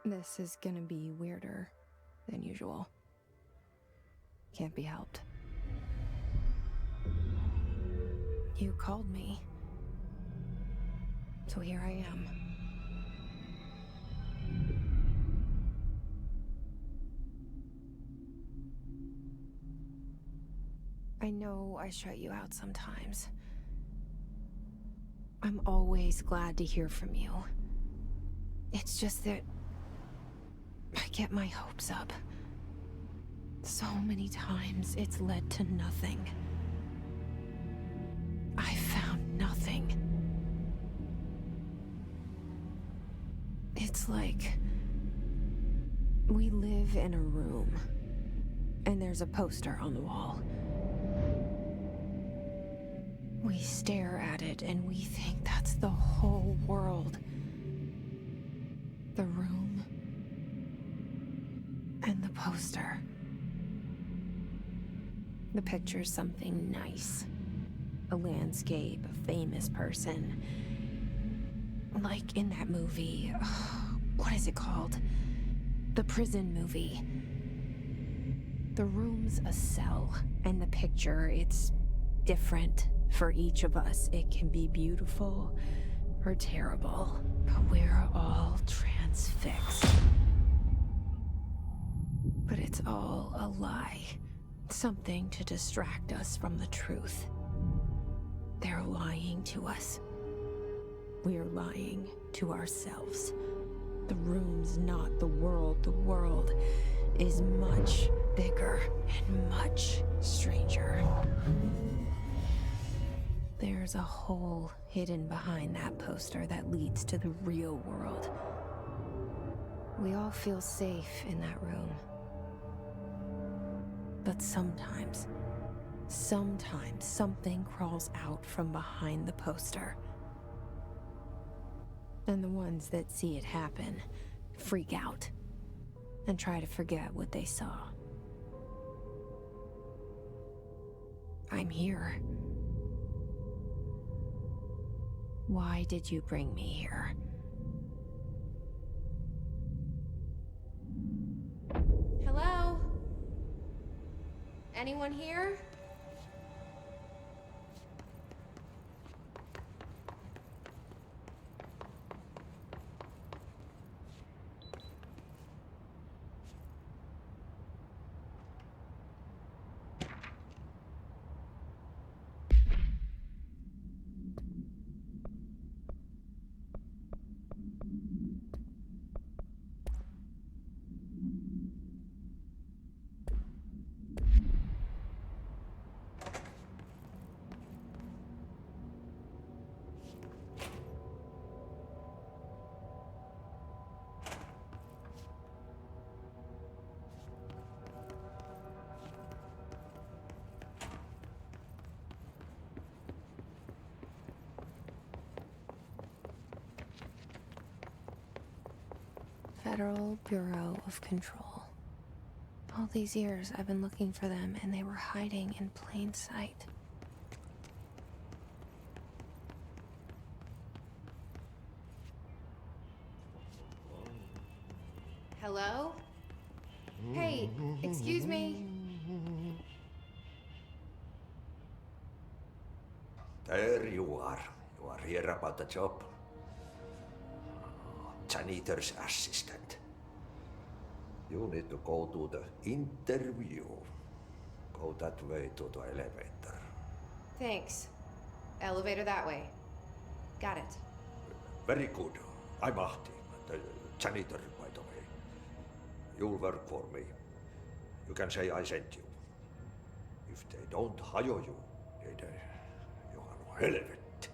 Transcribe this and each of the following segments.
This is gonna be weirder than usual. Can't be helped. You called me. So here I am. I know I shut you out sometimes. I'm always glad to hear from you. It's just that I get my hopes up. So many times it's led to nothing. I found nothing. It's like we live in a room and there's a poster on the wall. We stare at it and we think that's the whole world. The room and the poster. The picture's something nice. A landscape, a famous person. Like in that movie, what is it called? The prison movie. The room's a cell, and the picture, it's different for each of us. It can be beautiful or terrible, but we're all transfixed. But it's all a lie. Something to distract us from the truth. They're lying to us. We're lying to ourselves. The room's not the world. The world is much bigger and much stranger. There's a hole hidden behind that poster that leads to the real world. We all feel safe in that room. But sometimes something crawls out from behind the poster. And the ones that see it happen freak out and try to forget what they saw. I'm here. Why did you bring me here? Hello? Anyone here? Federal Bureau of Control. All these years I've been looking for them and they were hiding in plain sight. Hello? Hey, excuse me. There you are. You are here about the job. Janitor's assistant. You need to go to the interview. Go that way to the elevator. Thanks. Elevator that way. Got it. Very good. I'm Ahti, the janitor, by the way. You'll work for me. You can say I sent you. If they don't hire you, then you are helvet.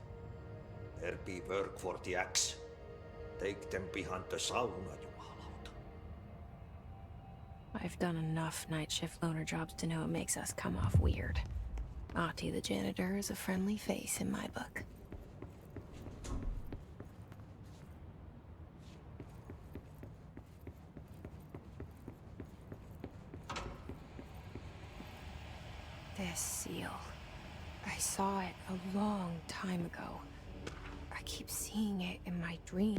There be work for the axe. Take them behind the sauna, jumalauta. I've done enough night shift loner jobs to know it makes us come off weird. Ahti the janitor is a friendly face in my book. This seal. I saw it a long time ago. I keep seeing it in my dream.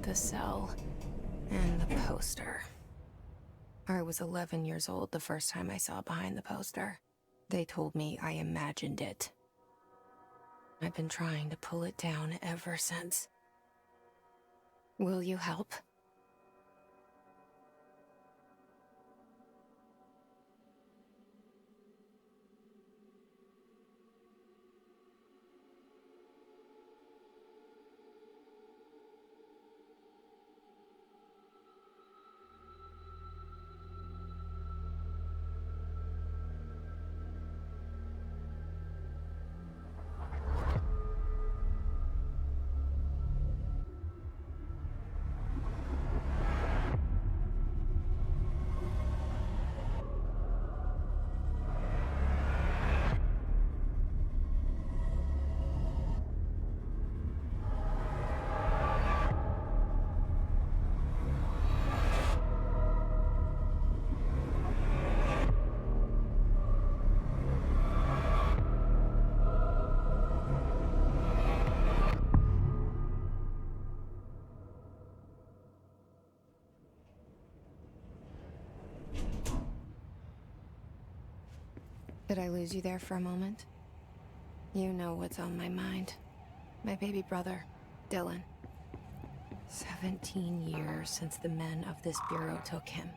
the cell. And the poster. I was 11 years old the first time I saw behind the poster. They told me I imagined it. I've been trying to pull it down ever since. Will you help? Did I lose you there for a moment? You know what's on my mind. My baby brother, Dylan. 17 years since the men of this bureau took him.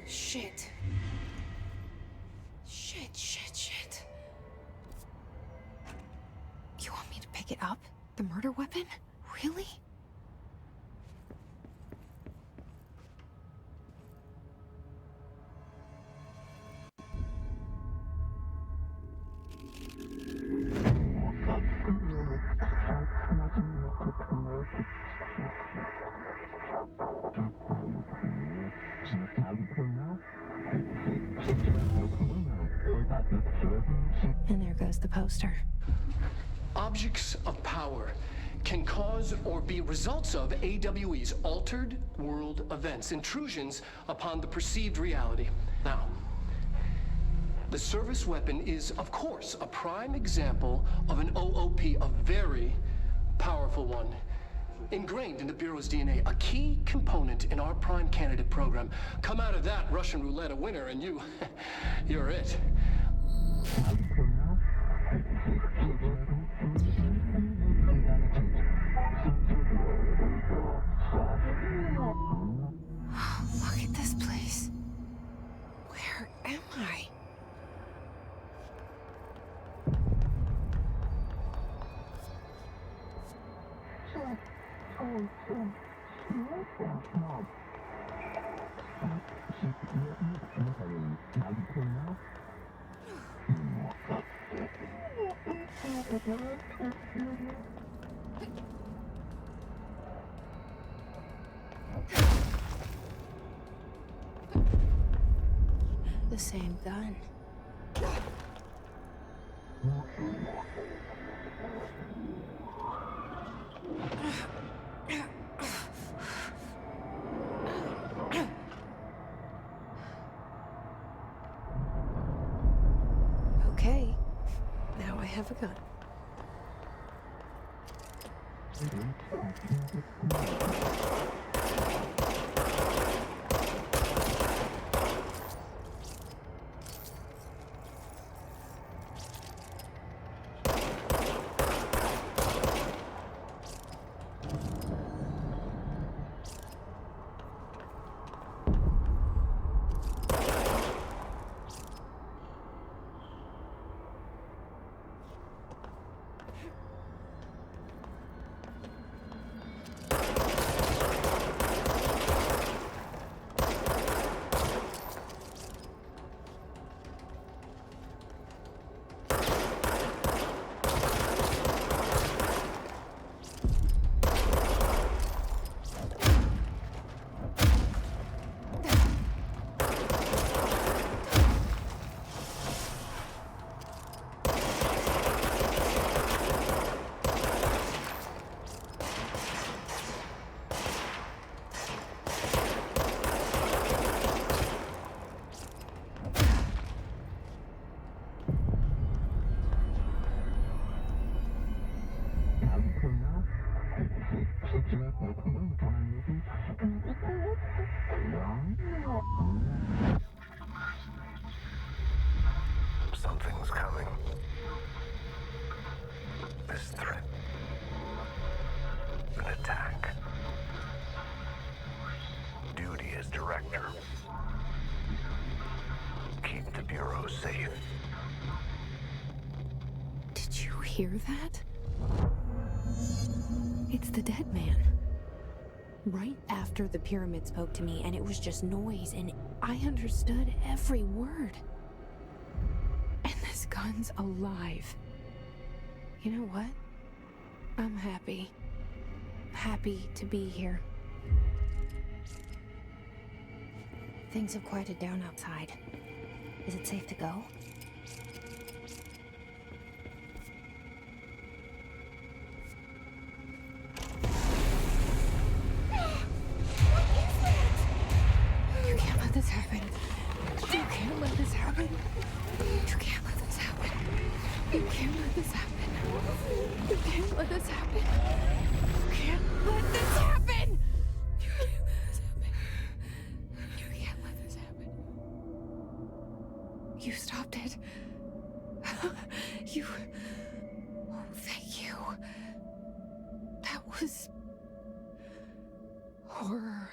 Shit. Shit. You want me to pick it up? The murder weapon? Really? And there goes the poster. Objects of power can cause or be results of AWE's altered world events, intrusions upon the perceived reality. Now, the service weapon is, of course, a prime example of an OOP, a very powerful one. Ingrained in the Bureau's DNA, a key component in our prime candidate program. Come out of that Russian roulette a winner and you're it. Look at this place. Where am I? The same gun. Okay, now I have a gun. Director. Keep the Bureau safe. Did you hear that? It's the dead man. Right after the pyramid spoke to me, and it was just noise, and I understood every word. And this gun's alive. You know what? I'm happy. Happy to be here. Things have quieted down outside. Is it safe to go? You can't let this happen. You can't let this happen. You can't let this happen. You can't let this happen. You can't let this happen. You can't let this happen. You can't let this happen. You can't let this happen. You stopped it. You... Oh, thank you. That was... horror.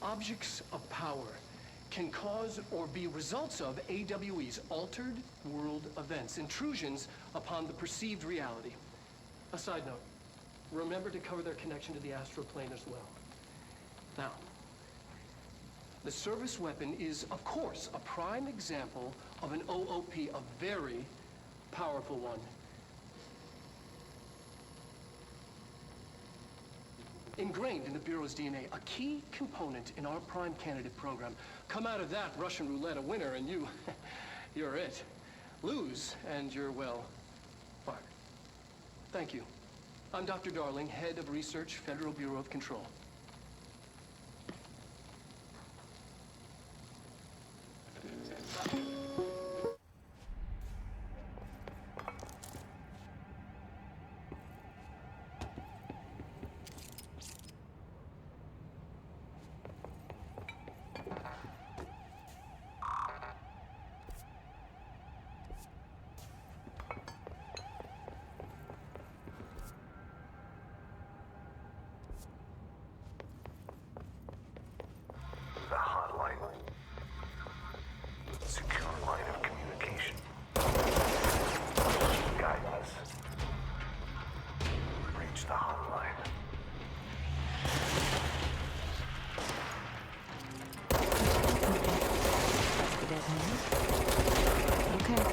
Objects of power can cause or be results of AWE's altered world events, intrusions upon the perceived reality. A side note, remember to cover their connection to the astral plane as well. Now, the service weapon is, of course, a prime example of an OOP, a very powerful one. Ingrained in the Bureau's DNA, a key component in our prime candidate program. Come out of that Russian roulette a winner and you're it. Lose and you're, well, fired. Thank you. I'm Dr. Darling, Head of Research, Federal Bureau of Control. The hotline. Secure line of communication. Guidance. Reach the hotline. Okay.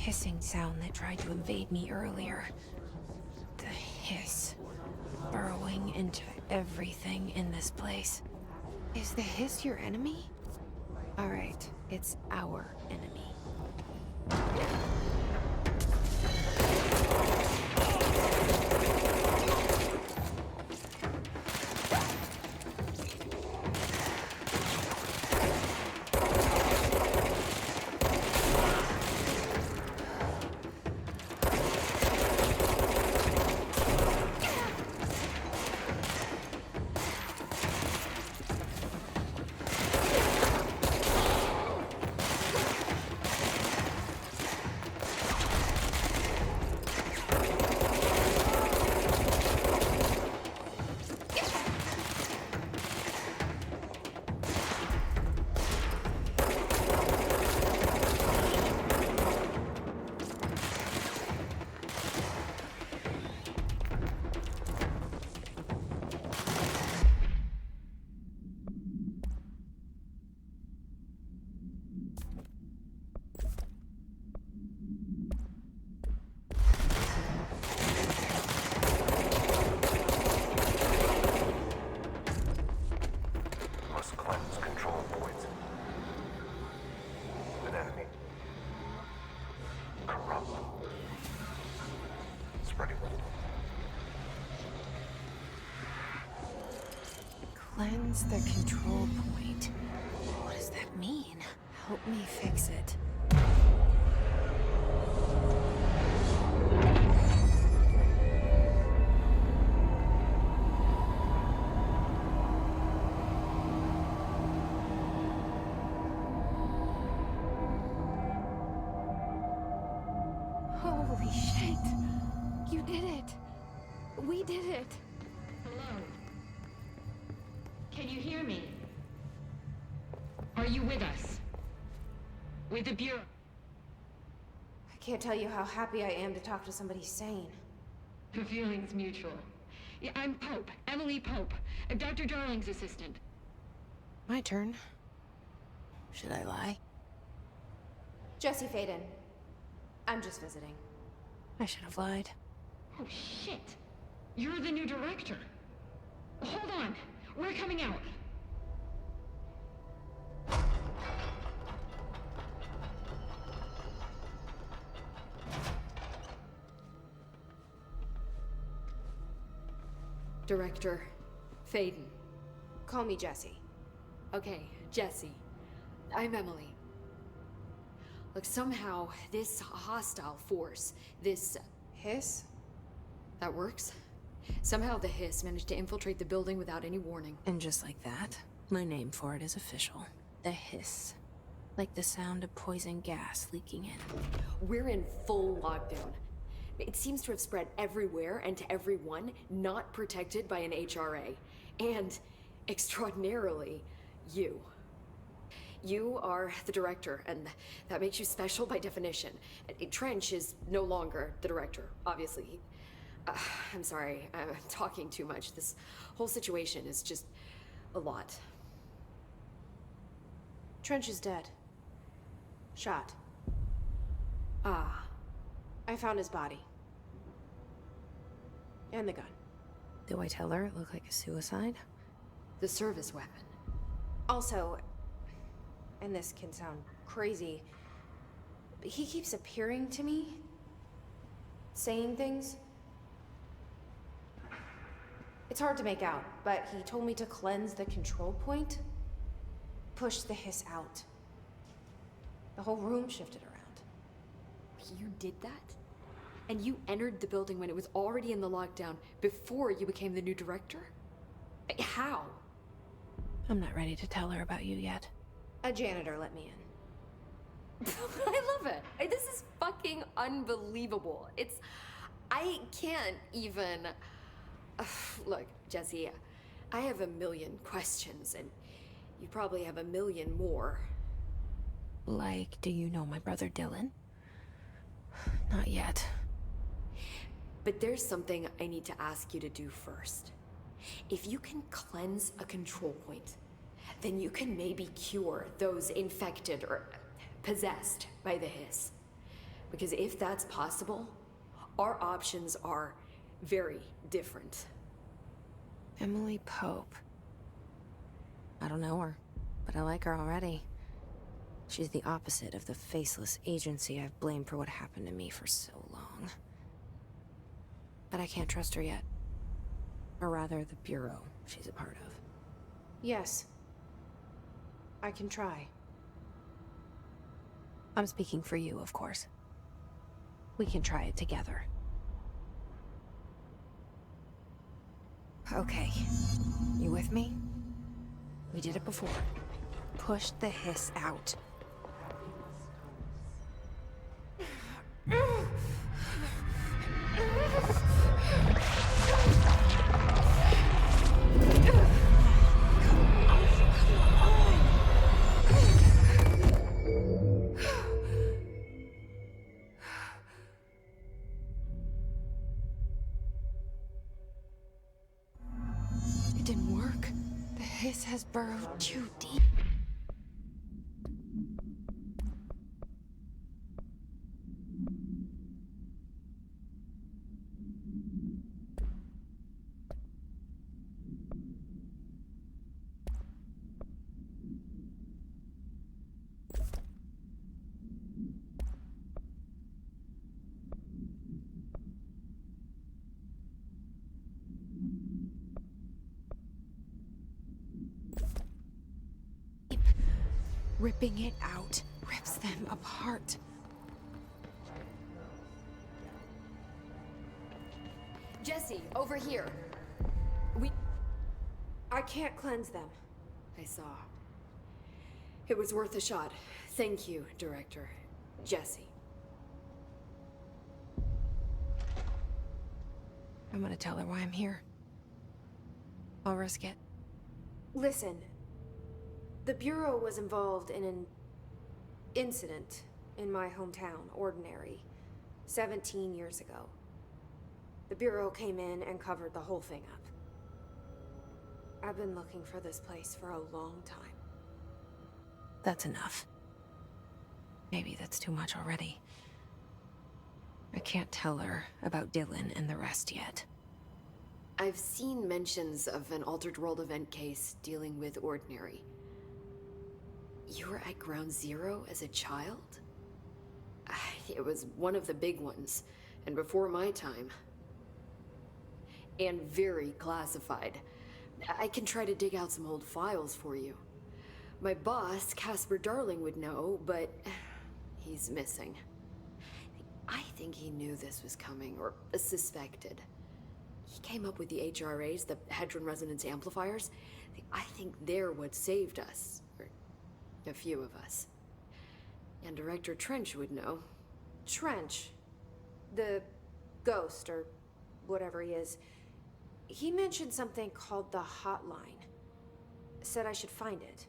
hissing sound that tried to invade me earlier. The hiss. Burrowing into everything in this place. Is the hiss your enemy? Alright, it's our enemy. Must cleanse control points. An enemy. Corrupt. Spreading. Cleanse the control point. What does that mean? Help me fix it. Holy shit! You did it! We did it! Hello? Can you hear me? Are you with us? With the Bureau? I can't tell you how happy I am to talk to somebody sane. The feeling's mutual. Yeah, I'm Pope, Emily Pope, Dr. Darling's assistant. My turn. Should I lie? Jesse Faden. I'm just visiting. I should have lied. Oh, shit. You're the new director. Hold on. We're coming out. Director Faden. Call me Jesse. Okay, Jesse. I'm Emily. Look, somehow this hostile force, this... Hiss? that works? Somehow the hiss managed to infiltrate the building without any warning. And just like that, my name for it is official. The hiss. Like the sound of poison gas leaking in. We're in full lockdown. It seems to have spread everywhere and to everyone not protected by an HRA. And, extraordinarily, you. You are the director, and that makes you special by definition. Trench is no longer the director, obviously. I'm sorry, I'm talking too much. This whole situation is just a lot. Trench is dead. Shot. Ah. I found his body. And the gun. Do I tell her it looked like a suicide? The service weapon. Also, and this can sound crazy, but he keeps appearing to me. Saying things. It's hard to make out, but he told me to cleanse the control point. Push the hiss out. The whole room shifted around. You did that? And you entered the building when it was already in the lockdown before you became the new director? How? I'm not ready to tell her about you yet. A janitor let me in. I love it. This is fucking unbelievable. I can't even... Look, Jesse, I have a million questions, and you probably have a million more. Like, do you know my brother Dylan? Not yet. But there's something I need to ask you to do first. If you can cleanse a control point, then you can maybe cure those infected or possessed by the hiss. Because if that's possible, our options are very different. Emily Pope. I don't know her, but I like her already. She's the opposite of the faceless agency I've blamed for what happened to me for so long. But I can't trust her yet. Or rather, the Bureau she's a part of. Yes. I can try. I'm speaking for you, of course. We can try it together. Okay. You with me? We did it before. Push the hiss out. It didn't work. The hiss has burrowed too deep. Ripping it out rips them apart. Jesse, over here. I can't cleanse them. I saw. It was worth a shot. Thank you, Director. Jesse. I'm gonna tell her why I'm here. I'll risk it. Listen. The Bureau was involved in an incident in my hometown, Ordinary, 17 years ago. The Bureau came in and covered the whole thing up. I've been looking for this place for a long time. That's enough. Maybe that's too much already. I can't tell her about Dylan and the rest yet. I've seen mentions of an Altered World event case dealing with Ordinary. You were at Ground Zero as a child? It was one of the big ones, and before my time. And very classified. I can try to dig out some old files for you. My boss, Casper Darling, would know, but he's missing. I think he knew this was coming, or suspected. He came up with the HRAs, the Hadron Resonance Amplifiers. I think they're what saved us. Or a few of us. And Director Trench would know. Trench, the ghost, or whatever he is, he mentioned something called the Hotline. Said I should find it.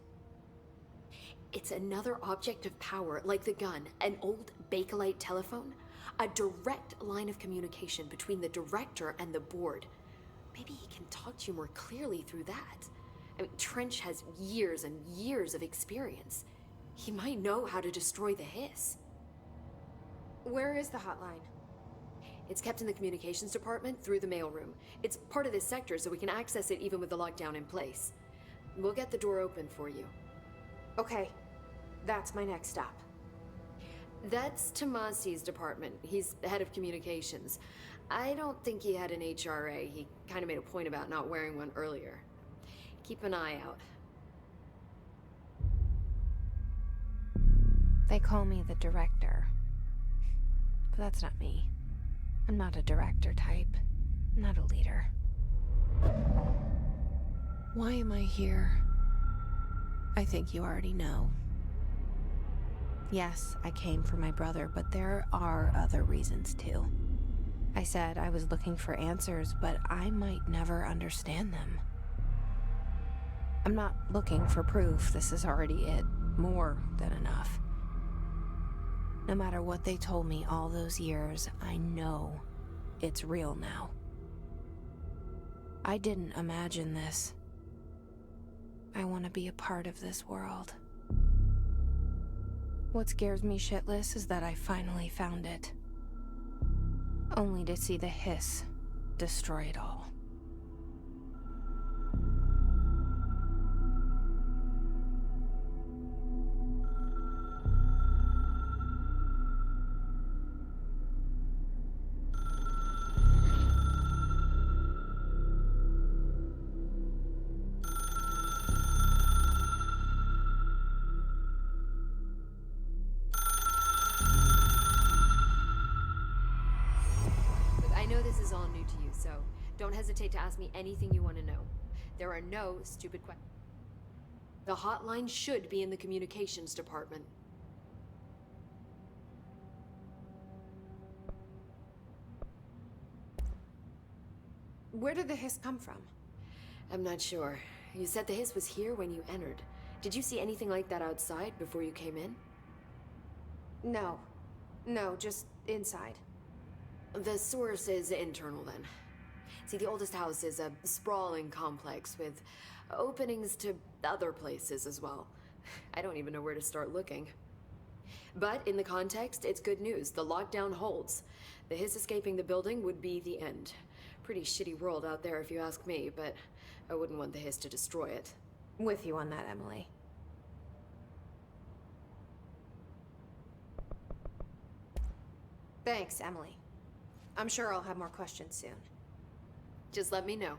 It's another object of power, like the gun, an old Bakelite telephone. A direct line of communication between the Director and the board. Maybe he can talk to you more clearly through that. I mean, Trench has years and years of experience. He might know how to destroy the hiss. Where is the hotline? It's kept in the communications department through the mailroom. It's part of this sector, so we can access it even with the lockdown in place. We'll get the door open for you. Okay, that's my next stop. That's Tomasi's department. He's the head of communications. I don't think he had an HRA. He kind of made a point about not wearing one earlier. Keep an eye out. They call me the Director. But that's not me. I'm not a director type. I'm not a leader. Why am I here? I think you already know. Yes, I came for my brother, but there are other reasons too. I said I was looking for answers, but I might never understand them. I'm not looking for proof. This is already it. More than enough. No matter what they told me all those years, I know it's real now. I didn't imagine this. I want to be a part of this world. What scares me shitless is that I finally found it. Only to see the hiss destroy it all. Look, I know this is all new to you, so don't hesitate to ask me anything you want to know. There are no stupid questions. The hotline should be in the communications department. Where did the hiss come from? I'm not sure. You said the hiss was here when you entered. Did you see anything like that outside before you came in? No. No, just inside. The source is internal then. See, the oldest house is a sprawling complex with openings to other places as well. I don't even know where to start looking. But in the context, it's good news. The lockdown holds. The hiss escaping the building would be the end. Pretty shitty world out there if you ask me, but I wouldn't want the hiss to destroy it. With you on that, Emily. Thanks, Emily. I'm sure I'll have more questions soon. Just let me know.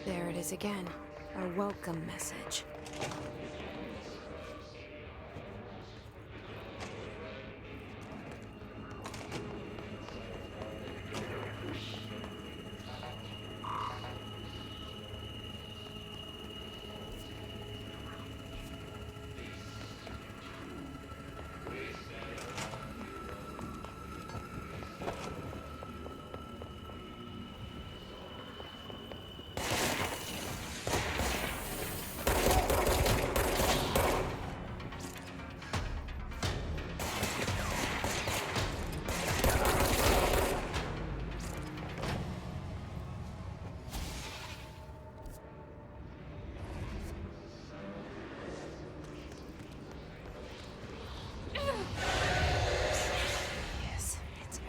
There it is again. A welcome message.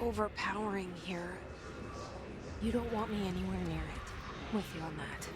Overpowering here. You don't want me anywhere near it. With you on that.